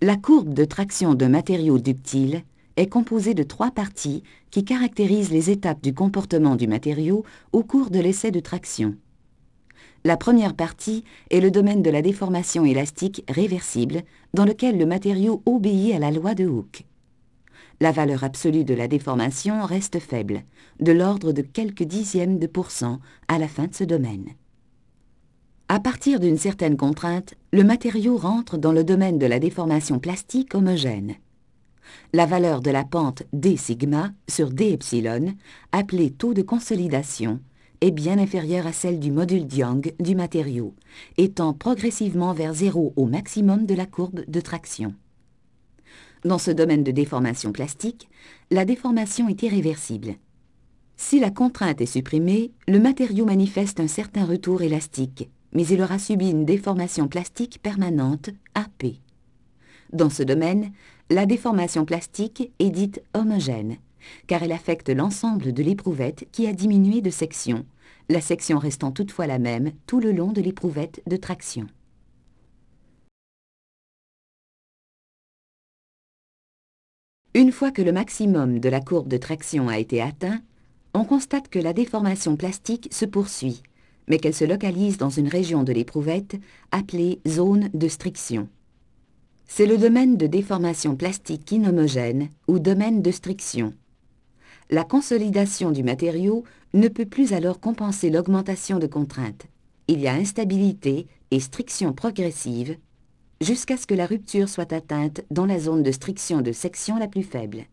La courbe de traction d'un matériau ductile est composée de trois parties qui caractérisent les étapes du comportement du matériau au cours de l'essai de traction. La première partie est le domaine de la déformation élastique réversible dans lequel le matériau obéit à la loi de Hooke. La valeur absolue de la déformation reste faible, de l'ordre de quelques dixièmes de % à la fin de ce domaine. À partir d'une certaine contrainte, le matériau rentre dans le domaine de la déformation plastique homogène. La valeur de la pente d sigma sur d epsilon, appelée taux de consolidation, est bien inférieure à celle du module de Young du matériau, étant progressivement vers zéro au maximum de la courbe de traction. Dans ce domaine de déformation plastique, la déformation est irréversible. Si la contrainte est supprimée, le matériau manifeste un certain retour élastique, mais il aura subi une déformation plastique permanente, AP. Dans ce domaine, la déformation plastique est dite homogène, car elle affecte l'ensemble de l'éprouvette qui a diminué de section, la section restant toutefois la même tout le long de l'éprouvette de traction. Une fois que le maximum de la courbe de traction a été atteint, on constate que la déformation plastique se poursuit, mais qu'elle se localise dans une région de l'éprouvette appelée zone de striction. C'est le domaine de déformation plastique inhomogène ou domaine de striction. La consolidation du matériau ne peut plus alors compenser l'augmentation de contrainte. Il y a instabilité et striction progressive jusqu'à ce que la rupture soit atteinte dans la zone de striction de section la plus faible.